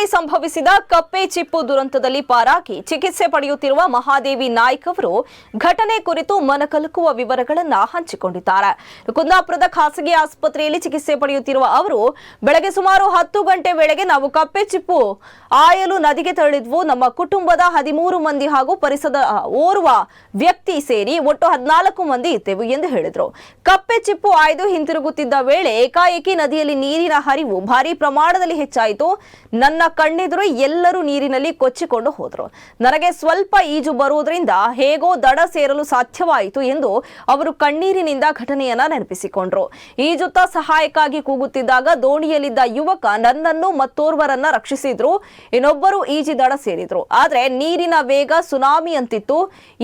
ಘಟ್ಟದಲ್ಲಿ ಸಂಭವಿಸಿದ ಕಪ್ಪೆ ಚಿಪ್ಪು ದುರಂತದಲ್ಲಿ ಪಾರಾಗಿ ಚಿಕಿತ್ಸೆ ಪಡೆಯುತ್ತಿರುವ ಮಹಾದೇವಿ ನಾಯ್ಕ್ ಅವರು ಘಟನೆ ಕುರಿತು ಮನಕಲುಕುವ ವಿವರಗಳನ್ನು ಹಂಚಿಕೊಂಡಿದ್ದಾರೆ. ಕುಂದಾಪುರದ ಖಾಸಗಿ ಆಸ್ಪತ್ರೆಯಲ್ಲಿ ಚಿಕಿತ್ಸೆ ಪಡೆಯುತ್ತಿರುವ ಅವರು ಬೆಳಗ್ಗೆ ಸುಮಾರು 10 ಗಂಟೆ ವೇಳೆಗೆ ನಾವು ಕಪ್ಪೆ ಚಿಪ್ಪು ಆಯಲು ನದಿಗೆ ತೆರಳಿದ್ವು. ನಮ್ಮ ಕುಟುಂಬದ 13 ಮಂದಿ ಹಾಗೂ ಪರಿಸರದ ಓರ್ವ ವ್ಯಕ್ತಿ ಸೇರಿ ಒಟ್ಟು 14 ಮಂದಿ ಇದ್ದೆವು ಎಂದು ಹೇಳಿದರು. ಕಪ್ಪೆ ಚಿಪ್ಪು ಆಯ್ದು ಹಿಂತಿರುಗುತ್ತಿದ್ದ ವೇಳೆ ಏಕಾಏಕಿ ನದಿಯಲ್ಲಿ ನೀರಿನ ಹರಿವು ಭಾರಿ ಪ್ರಮಾಣದಲ್ಲಿ ಹೆಚ್ಚಾಯಿತು. ನನ್ನ ಕಣ್ಣೆದುರು ಎಲ್ಲರೂ ನೀರಿನಲ್ಲಿ ಕೊಚ್ಚಿಕೊಂಡು ಹೋದರು. ನನಗೆ ಸ್ವಲ್ಪ ಈಜು ಬರುವುದರಿಂದ ಹೇಗೋ ದಡ ಸೇರಲು ಸಾಧ್ಯವಾಯಿತು ಎಂದು ಅವರು ಕಣ್ಣೀರಿನಿಂದ ಘಟನೆಯನ್ನ ನೆನಪಿಸಿಕೊಂಡರು. ಈಜುತ್ತಾ ಸಹಾಯಕ್ಕಾಗಿ ಕೂಗುತ್ತಿದ್ದಾಗ ದೋಣಿಯಲ್ಲಿದ್ದ ಯುವಕ ನನ್ನನ್ನು ಮತ್ತೋರ್ವರನ್ನ ರಕ್ಷಿಸಿದ್ರು. ಇನ್ನೊಬ್ಬರು ಈಜಿ ದಡ ಸೇರಿದ್ರು. ಆದ್ರೆ ನೀರಿನ ವೇಗ ಸುನಾಮಿ ಅಂತಿತ್ತು.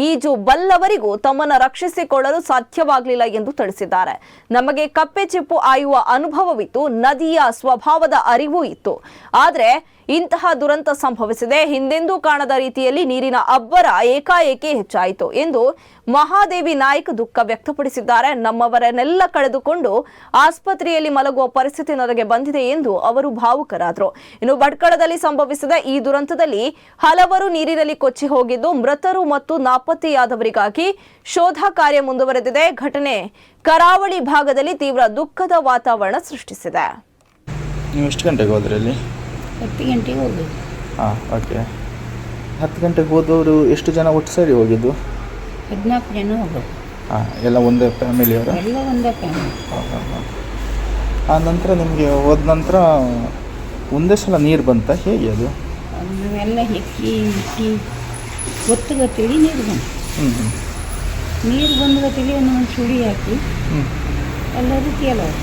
ಈಜು ಬಲ್ಲವರಿಗೂ ತಮ್ಮನ್ನ ರಕ್ಷಿಸಿಕೊಳ್ಳಲು ಸಾಧ್ಯವಾಗಲಿಲ್ಲ ಎಂದು ತಿಳಿಸಿದ್ದಾರೆ. ನಮಗೆ ಕಪ್ಪೆ ಚಿಪ್ಪು ಆಯುವ ಅನುಭವವಿತ್ತು, ನದಿಯ ಸ್ವಭಾವದ ಅರಿವು ಇತ್ತು. ಆದರೆ ಇಂತಹ ದುರಂತ ಸಂಭವಿಸಿದೆ. ಹಿಂದೆಂದೂ ಕಾಣದ ರೀತಿಯಲ್ಲಿ ನೀರಿನ ಅಬ್ಬರ ಏಕಾಏಕಿ ಹೆಚ್ಚಾಯಿತು ಎಂದು ಮಹಾದೇವಿ ನಾಯ್ಕ್ ದುಃಖ ವ್ಯಕ್ತಪಡಿಸಿದ್ದಾರೆ. ನಮ್ಮವರನ್ನೆಲ್ಲ ಕಳೆದುಕೊಂಡು ಆಸ್ಪತ್ರೆಯಲ್ಲಿ ಮಲಗುವ ಪರಿಸ್ಥಿತಿ ನನಗೆ ಬಂದಿದೆ ಎಂದು ಅವರು ಭಾವುಕರಾದರು. ಇನ್ನು ಭಟ್ಕಳದಲ್ಲಿ ಸಂಭವಿಸಿದ ಈ ದುರಂತದಲ್ಲಿ ಹಲವರು ನೀರಿನಲ್ಲಿ ಕೊಚ್ಚಿ ಹೋಗಿದ್ದು, ಮೃತರು ಮತ್ತು ನಾಪತ್ತೆಯಾದವರಿಗಾಗಿ ಶೋಧ ಕಾರ್ಯ ಮುಂದುವರೆದಿದೆ. ಘಟನೆ ಕರಾವಳಿ ಭಾಗದಲ್ಲಿ ತೀವ್ರ ದುಃಖದ ವಾತಾವರಣ ಸೃಷ್ಟಿಸಿದೆ. ನೀವು ಎಷ್ಟು ಗಂಟೆಗೆ ಹೋದ್ರಿ ಅಲ್ಲಿ? 10 ಗಂಟೆಗೆ ಹೋಗೋದು. ಹಾಂ, ಓಕೆ. 10 ಗಂಟೆಗೆ ಹೋದವರು ಎಷ್ಟು ಜನ ಒಟ್ಟು ಸೇರಿ ಹೋಗಿದ್ದು? 14 ಜನ ಹೋಗೋದು. ಹಾಂ, ಎಲ್ಲ ಒಂದೇ ಫ್ಯಾಮಿಲಿಯವರ? ಎಲ್ಲ ಒಂದೇ ಫ್ಯಾಮಿಲಿ. ಆ ನಂತರ ನಿಮಗೆ ಹೋದ ನಂತರ ಒಂದೇ ಸಲ ನೀರು ಬಂತ, ಹೇಗೆ ಅದು? ನಾವೆಲ್ಲ ಹೆಕ್ಕಿ ಇಕ್ಕಿ ಗೊತ್ತಿಳಿ ನೀರು ಬಂತು. ನೀರು ಬಂದ ಗೊತ್ತಿಳಿ ಒಂದು ಸುಳಿ ಹಾಕಿ ಎಲ್ಲರೂ ಕೇಳೋರು.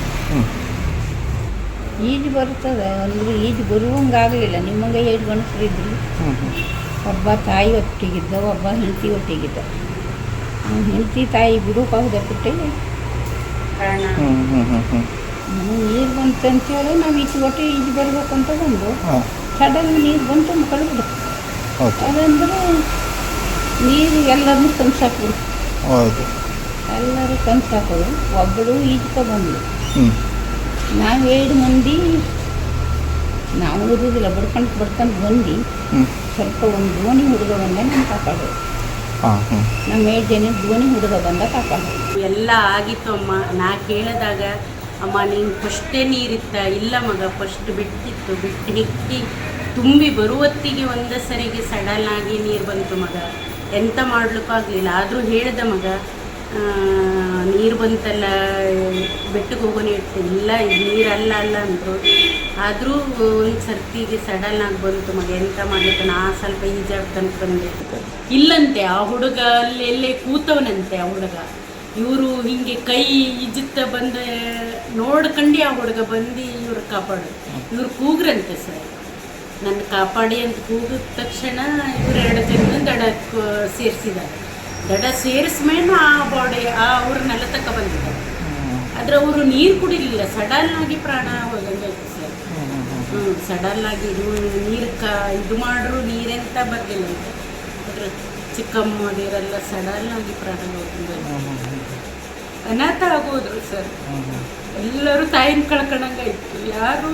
ಈಜು ಬರ್ತದೆ ಅಂದರೆ ಈಜು ಬರುವಂಗಾಗಲಿಲ್ಲ. ನಿಮಗೆ 7 ಗಂಡಸರು ಇದ್ದರು. ಒಬ್ಬ ತಾಯಿ ಒಟ್ಟಿಗಿದ್ದ, ಒಬ್ಬ ಹೆಂಡತಿ ಒಟ್ಟಿಗಿದ್ದ. ಹೆಂಡತಿ ತಾಯಿ ಬಿಡುಪಾವುದ ಬಿಟ್ಟಿಗೆ ನೀರು ಬಂತು ಅಂತೇಳಿ ನಾವು ಈಚೆ ಒಟ್ಟು ಈಜು ಬರ್ಬೇಕಂತ ಬಂದು ಸಡನ್ ನೀರು ಬಂತು ಮಕ್ಕಳು ಬಿಡು. ಅದಂದರೆ ನೀರು ಎಲ್ಲರನ್ನೂ ಕನ್ಸಾಕೋದು. ಎಲ್ಲರೂ ಕನ್ಸಾಕೋದು. ಒಬ್ಬಳು ಈಜ್ಕೊ ಬಂದು ನಾವು 7 ಮಂದಿ ನಾವು ಓದೋದಿಲ್ಲ, ಬಡ್ಕೊಂಡು ಬಂದು ಸ್ವಲ್ಪ ಒಂದು ದೋಣಿ ಹುಡುಗ ಬಂದ ನಮ್ಮ ಕಾಪಾಡೋದು. ನಮ್ಮ 7 ಜನ ದೋಣಿ ಹುಡುಗ ಬಂದ ಕಾಪಾಡೋದು. ಎಲ್ಲ ಆಗಿತ್ತು ಅಮ್ಮ. ನಾ ಕೇಳಿದಾಗ ಅಮ್ಮ ನೀನು ಫಸ್ಟೇ ನೀರಿತ್ತ? ಇಲ್ಲ ಮಗ, ಫಸ್ಟ್ ಬಿಟ್ಟಿತ್ತು. ಬಿಟ್ಟು ಹೆಕ್ಕಿ ತುಂಬಿ ಬರುವತ್ತಿಗೆ ಒಂದೇ ಸರಿಗೆ ಸಡನ್ನಾಗಿ ನೀರು ಬಂತು ಮಗ. ಎಂತ ಮಾಡ್ಲಿಕ್ಕೂ ಆಗಲಿಲ್ಲ. ಆದರೂ ಹೇಳ್ದೆ ಮಗ, ನೀರು ಬಂತಲ್ಲ ಬೆಟ್ಟಕ್ಕೆ ಹೋಗೋಣ ಇಟ್ಟು. ಇಲ್ಲ ಇದು ನೀರಲ್ಲ ಅಂದರು. ಆದರೂ ಒಂದು ಸರ್ತಿಗೆ ಸಡನ್ನಾಗಿ ಬಂತು ಮಗ. ಎಂತ ಮಾಡಲಿಕ್ಕೆ ನಾ ಸ್ವಲ್ಪ ಈಜಾಡ್ತಂತ ಬಂದೆ. ಇಲ್ಲಂತೆ ಆ ಹುಡುಗ ಅಲ್ಲೆಲ್ಲೇ ಕೂತವನಂತೆ. ಆ ಹುಡುಗ ಇವರು ಹಿಂಗೆ ಕೈ ಈಜುತ್ತಾ ಬಂದು ನೋಡ್ಕೊಂಡು ಆ ಹುಡುಗ ಬಂದು ಇವ್ರು ಕಾಪಾಡೋದು. ಇವ್ರು ಕೂಗ್ರಂತೆ ಸರ್, ನನ್ನ ಕಾಪಾಡಿ ಅಂತ ಕೂಗಿದ ತಕ್ಷಣ ಇವರು 2 ಜನ ದಡ ಸೇರಿಸಿದ್ದಾರೆ. ದಡ ಸೇರಿಸ್ಮೇಲೆ ಆ ಬಾಡಿ ಅವ್ರನ್ನೆಲ್ಲ ತಕ್ಕ ಬಂದಿದ್ದಾರೆ. ಆದರೆ ಅವರು ನೀರು ಕುಡಿಲಿಲ್ಲ. ಸಡನ್ನಾಗಿ ಪ್ರಾಣ ಹೋದಂಗಾಯ್ತು ಸರ್. ಸಡನ್ನಾಗಿ ನೀರು ಇದು ಮಾಡ್ರು ನೀರೆಂತ ಬರಲಿಲ್ಲ ಅಂತ. ಅದ್ರ ಚಿಕ್ಕಮ್ಮ ಅದೇರೆಲ್ಲ ಸಡನ್ನಾಗಿ ಪ್ರಾಣ ಹೋದಂಗಾಯ್ತು. ಅನಾಥ ಆಗೋದ್ರು ಸರ್. ಎಲ್ಲರೂ ತಾಯಿನ ಕಳ್ಕೊಂಡಂಗಾಯ್ತು. ಯಾರು